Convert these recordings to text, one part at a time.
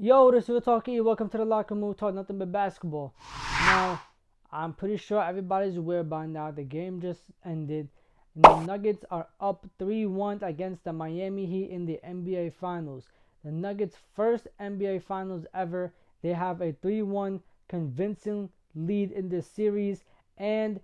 Yo, this is Real Talk E. Welcome to the Locker Room. Talk nothing but basketball. Now, I'm pretty sure everybody's aware by now. The game just ended. And the Nuggets are up 3-1 against the Miami Heat in the NBA Finals. The Nuggets' first NBA Finals ever. They have a 3-1 convincing lead in this series, and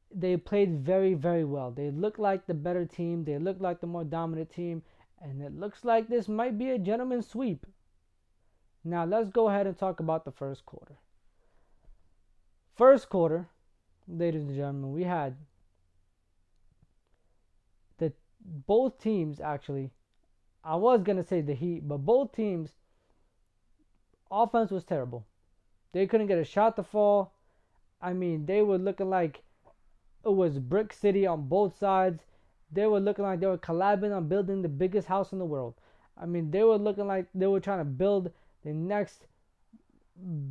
they played very, very well. They look like the better team. They look like the more dominant team, and it looks like this might be a gentleman's sweep. Now let's go ahead and talk about the first quarter. First quarter, ladies and gentlemen, we had the both teams actually. I was gonna say the Heat, but both teams' offense was terrible. They couldn't get a shot to fall. I mean, they were looking like it was Brick City on both sides. They were looking like they were collabing on building the biggest house in the world. I mean, they were looking like they were trying to build the next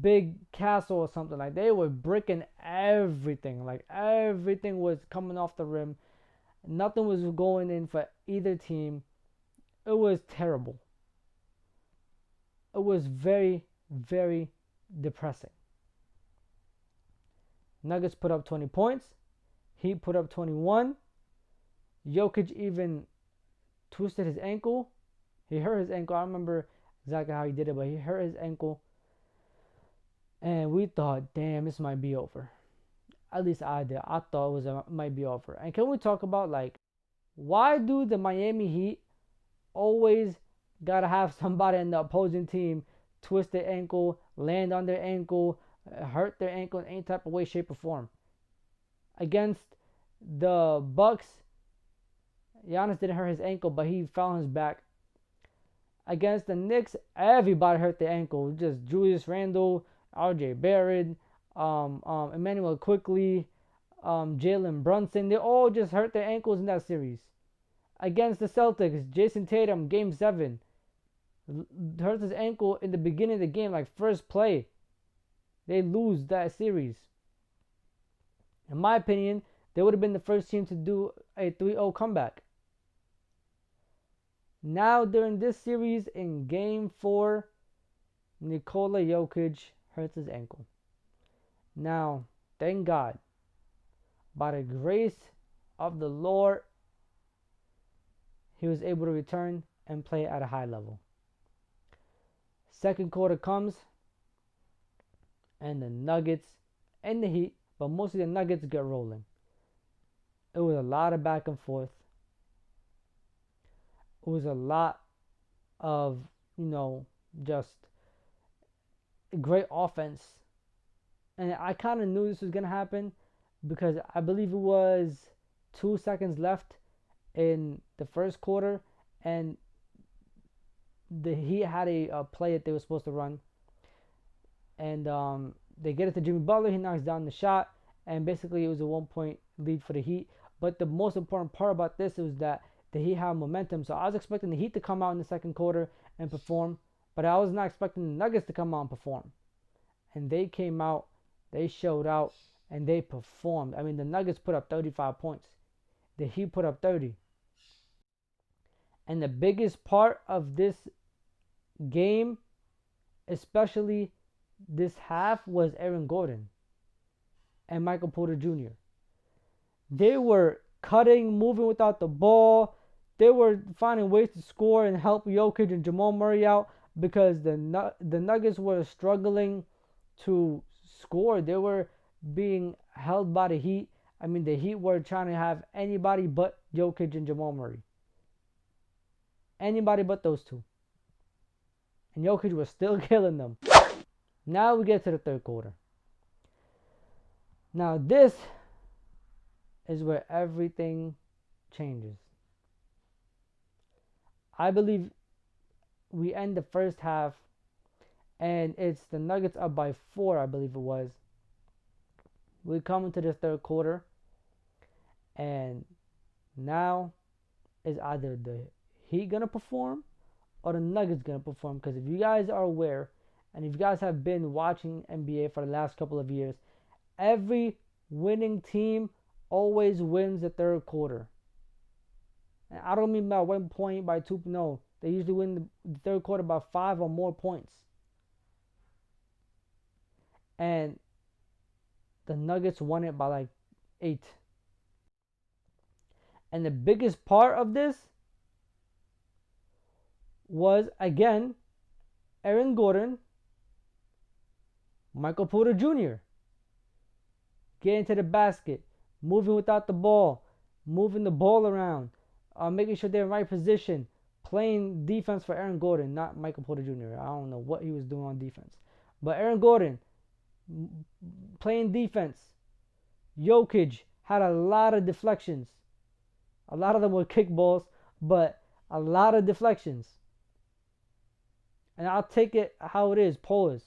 big castle or something. Like they were bricking everything. Like everything was coming off the rim. Nothing was going in for either team. It was terrible. It was very, very depressing. Nuggets put up 20 points. Heat put up 21. Jokic even twisted his ankle. He hurt his ankle. I don't remember exactly how he did it, but he hurt his ankle. And we thought, damn, this might be over. At least I did. I thought it might be over. And can we talk about like why do the Miami Heat always gotta have somebody in the opposing team twist their ankle, land on their ankle, hurt their ankle in any type of way, shape, or form? Against the Bucks, Giannis didn't hurt his ankle, but he fell on his back. Against the Knicks, everybody hurt their ankle. Just Julius Randle, R.J. Barrett, Emmanuel Quickly, Jalen Brunson. They all just hurt their ankles in that series. Against the Celtics, Jason Tatum, Game 7, hurt his ankle in the beginning of the game, like first play. They lose that series. In my opinion, they would have been the first team to do a 3-0 comeback. Now, during this series, in Game 4, Nikola Jokic hurts his ankle. Now, thank God, by the grace of the Lord, he was able to return and play at a high level. Second quarter comes, and the Nuggets and the Heat, but mostly the Nuggets, get rolling. It was a lot of back and forth. It was a lot of, just great offense. And I kind of knew this was going to happen because I believe it was 2 seconds left in the first quarter, and the Heat had a play that they were supposed to run, and they get it to Jimmy Butler. He knocks down the shot, and basically it was a 1-point lead for the Heat. But the most important part about this was that the Heat had momentum. So I was expecting the Heat to come out in the second quarter and perform, but I was not expecting the Nuggets to come out and perform. And they came out, they showed out, and they performed. I mean, the Nuggets put up 35 points. The Heat put up 30. And the biggest part of this game, especially this half, was Aaron Gordon and Michael Porter Jr. They were cutting, moving without the ball. They were finding ways to score and help Jokic and Jamal Murray out because the Nuggets were struggling to score. They were being held by the Heat. I mean, the Heat were trying to have anybody but Jokic and Jamal Murray. Anybody but those two. And Jokic was still killing them. Now we get to the third quarter. Now this is where everything changes. I believe we end the first half, and it's the Nuggets up by 4, I believe it was. We come into the third quarter, and now is either the Heat gonna perform or the Nuggets gonna perform. Because if you guys are aware, and if you guys have been watching NBA for the last couple of years, every winning team always wins the third quarter. I don't mean by 1 point, by 2. No, they usually win the third quarter by 5 or more points. and the Nuggets won it by like 8. And the biggest part of this was, again, Aaron Gordon, Michael Porter Jr. getting to the basket, moving without the ball, moving the ball around, making sure they're in the right position, playing defense for Aaron Gordon, not Michael Porter Jr. I don't know what he was doing on defense. But Aaron Gordon playing defense. Jokic had a lot of deflections. A lot of them were kickballs, but a lot of deflections. And I'll take it how it is, Polish.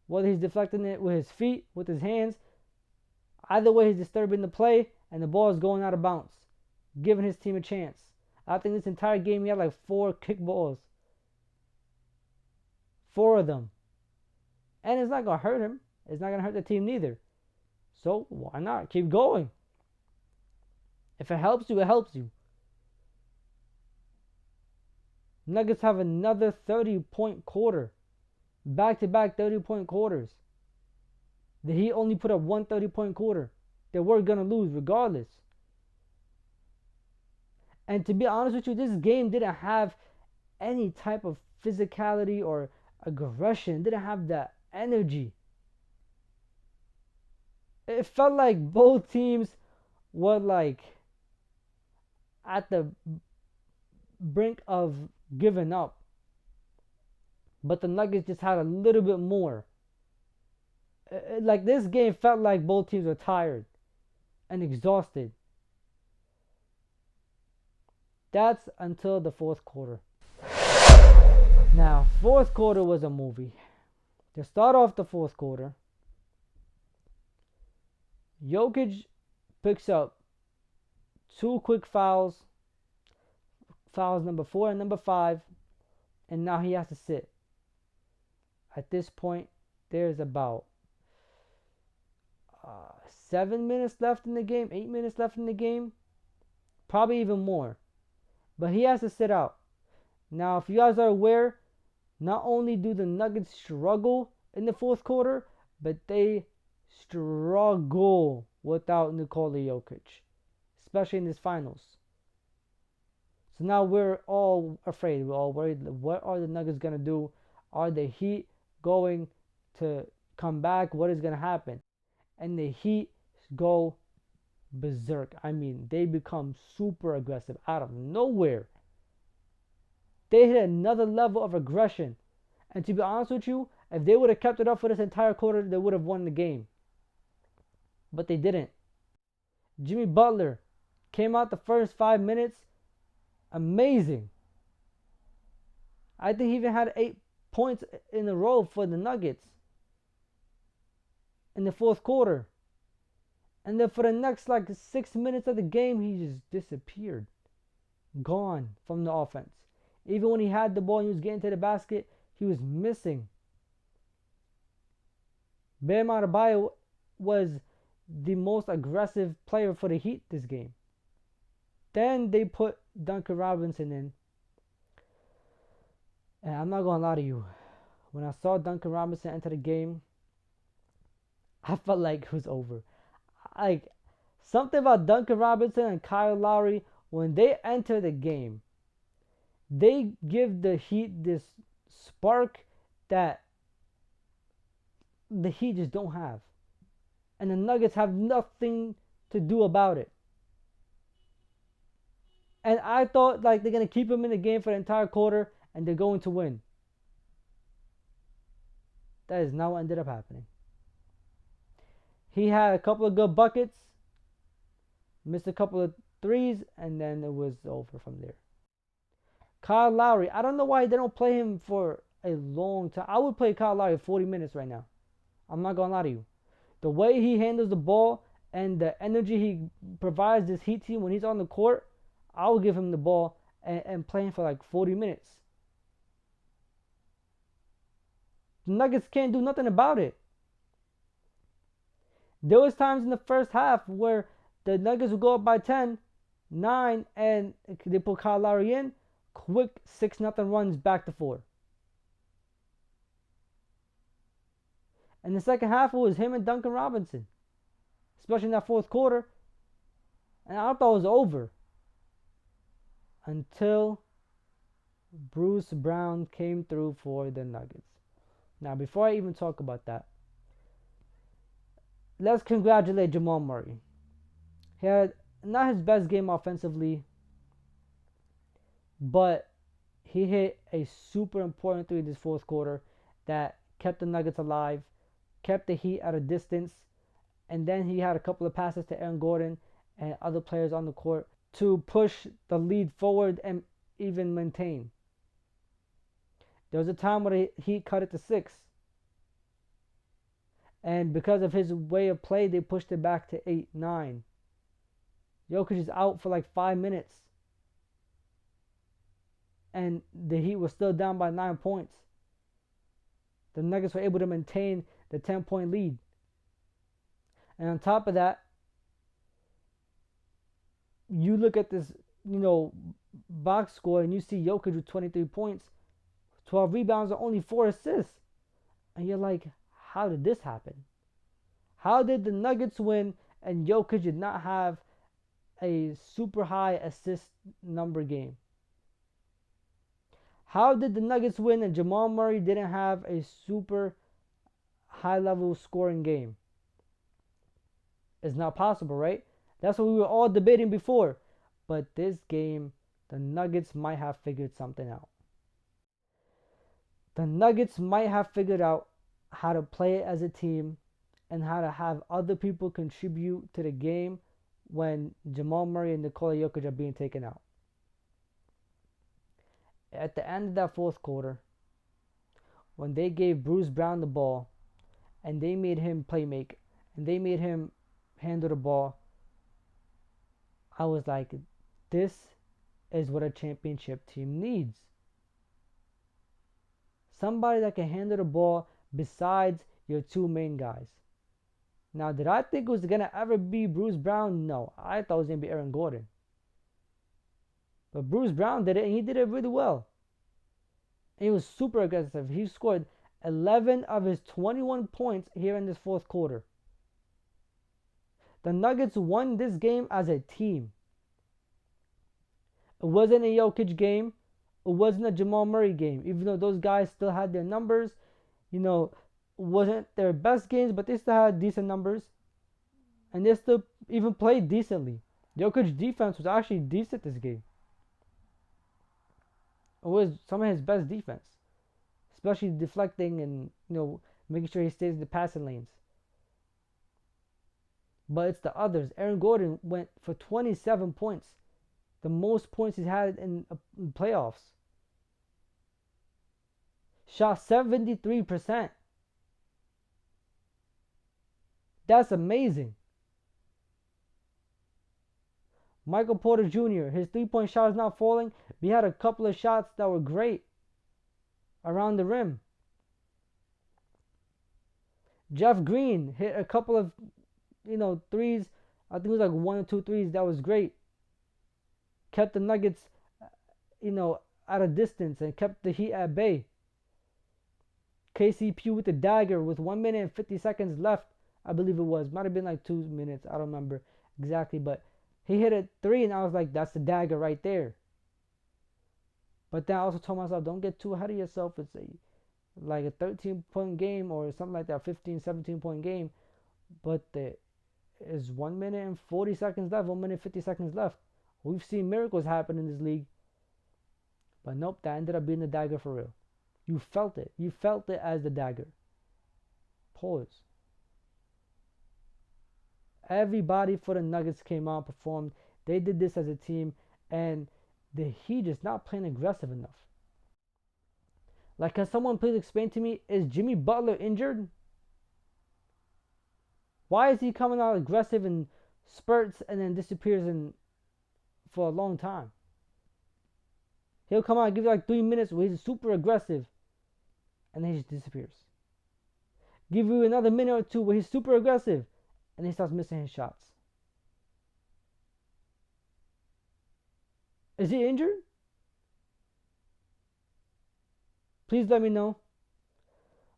Whether he's deflecting it with his feet, with his hands, either way he's disturbing the play and the ball is going out of bounds, giving his team a chance. I think this entire game he had like 4 kickballs. 4 of them. And it's not going to hurt him. It's not going to hurt the team neither. So why not? Keep going. If it helps you, it helps you. Nuggets have another 30-point quarter. Back-to-back 30-point quarters. The Heat only put up one 30-point quarter. They were going to lose regardless. And to be honest with you, this game didn't have any type of physicality or aggression. It didn't have that energy. It felt like both teams were like at the brink of giving up. But the Nuggets just had a little bit more. Like this game felt like both teams were tired and exhausted. That's until the fourth quarter. Now, fourth quarter was a movie. To start off the fourth quarter, Jokic picks up 2 quick fouls number 4 and number 5, and now he has to sit. At this point, there's about 7 minutes left in the game, 8 minutes left in the game, probably even more. But he has to sit out. Now, if you guys are aware, not only do the Nuggets struggle in the fourth quarter, but they struggle without Nikola Jokic, especially in this finals. So now we're all afraid. We're all worried. What are the Nuggets going to do? Are the Heat going to come back? What is going to happen? And the Heat go berserk. I mean, they become super aggressive out of nowhere. They hit another level of aggression. And to be honest with you, if they would have kept it up for this entire quarter, they would have won the game. But they didn't. Jimmy Butler came out the first 5 minutes. Amazing. I think he even had 8 points in a row for the Nuggets in the fourth quarter. And then for the next 6 minutes of the game, he just disappeared. Gone from the offense. Even when he had the ball and he was getting to the basket, he was missing. Bam Adebayo was the most aggressive player for the Heat this game. Then they put Duncan Robinson in. And I'm not going to lie to you. When I saw Duncan Robinson enter the game, I felt like it was over. Something about Duncan Robinson and Kyle Lowry, when they enter the game, they give the Heat this spark that the Heat just don't have. And the Nuggets have nothing to do about it. And I thought they're going to keep him in the game for the entire quarter and they're going to win. That is not what ended up happening. He had a couple of good buckets, missed a couple of threes, and then it was over from there. Kyle Lowry, I don't know why they don't play him for a long time. I would play Kyle Lowry 40 minutes right now. I'm not going to lie to you. The way he handles the ball and the energy he provides this Heat team when he's on the court, I will give him the ball and play him for 40 minutes. The Nuggets can't do nothing about it. There was times in the first half where the Nuggets would go up by 10, 9, and they put Kyle Lowry in. Quick 6-0 runs back to 4. In the second half, it was him and Duncan Robinson, especially in that fourth quarter. And I thought it was over until Bruce Brown came through for the Nuggets. Now, before I even talk about that, let's congratulate Jamal Murray. He had not his best game offensively, but he hit a super important three in this fourth quarter that kept the Nuggets alive, kept the Heat at a distance, and then he had a couple of passes to Aaron Gordon and other players on the court to push the lead forward and even maintain. There was a time where the Heat cut it to 6. And because of his way of play, they pushed it back to 8, 9. Jokic is out for like 5 minutes. And the Heat was still down by 9 points. The Nuggets were able to maintain the 10-point lead. And on top of that, you look at this, box score and you see Jokic with 23 points, 12 rebounds, and only 4 assists. And you're like, how did this happen? How did the Nuggets win and Jokic did not have a super high assist number game? How did the Nuggets win and Jamal Murray didn't have a super high level scoring game? It's not possible, right? That's what we were all debating before. But this game, the Nuggets might have figured something out. The Nuggets might have figured out how to play it as a team and how to have other people contribute to the game when Jamal Murray and Nikola Jokic are being taken out. At the end of that fourth quarter, when they gave Bruce Brown the ball and they made him play make and they made him handle the ball, I was like, this is what a championship team needs. Somebody that can handle the ball besides your 2 main guys. Now, did I think it was going to ever be Bruce Brown? No. I thought it was going to be Aaron Gordon. But Bruce Brown did it, and he did it really well. And he was super aggressive. He scored 11 of his 21 points here in this fourth quarter. The Nuggets won this game as a team. It wasn't a Jokic game. It wasn't a Jamal Murray game. Even though those guys still had their numbers, wasn't their best games, but they still had decent numbers. And they still even played decently. Jokic's defense was actually decent this game. It was some of his best defense. Especially deflecting and, making sure he stays in the passing lanes. But it's the others. Aaron Gordon went for 27 points. The most points he's had in playoffs. Shot 73%. That's amazing. Michael Porter Jr., his 3-point shot is not falling, but he had a couple of shots that were great around the rim. Jeff Green hit a couple of, threes. I think it was like 1 or 2 threes. That was great. Kept the Nuggets, at a distance and kept the Heat at bay. KCP with the dagger with 1 minute and 50 seconds left, I believe it was. Might have been like 2 minutes. I don't remember exactly, but he hit a 3 and I was like, that's the dagger right there. But then I also told myself, don't get too ahead of yourself. It's like a 13-point game or something like that, 15, 17-point game. But there is 1 minute and 40 seconds left, 1 minute 50 seconds left. We've seen miracles happen in this league. But nope, that ended up being the dagger for real. You felt it. You felt it as the dagger. Pause. Everybody for the Nuggets came out and performed. They did this as a team, and the Heat is not playing aggressive enough. Like, can someone please explain to me, is Jimmy Butler injured? Why is he coming out aggressive in spurts and then disappears for a long time? He'll come out and give you like 3 minutes where he's super aggressive, and then he just disappears. Give you another minute or two where he's super aggressive, and he starts missing his shots. Is he injured? Please let me know.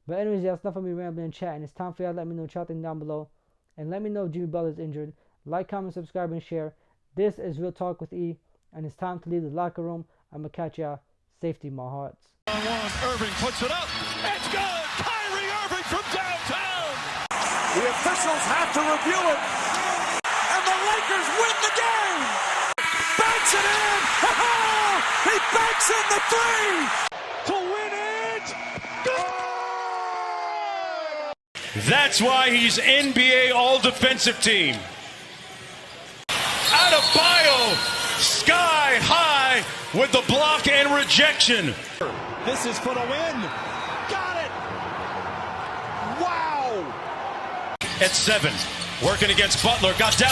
But anyways, yeah, it's enough of me rambling and chatting. It's time for y'all to let me know what y'all think down below. And let me know if Jimmy Butler's injured. Like, comment, subscribe, and share. This is Real Talk with E. And it's time to leave the locker room. I'm going to catch y'all. Safety, my hearts. Irving puts it up. It's good. Kyrie Irving from downtown. The officials have to review it. And the Lakers win the game. Banks it in. He banks in the three. To win it. Good. That's why he's NBA All-Defensive Team. Adebayo, sky high with the block and rejection. This is for the win. Got it. Wow. At 7, working against Butler, got down.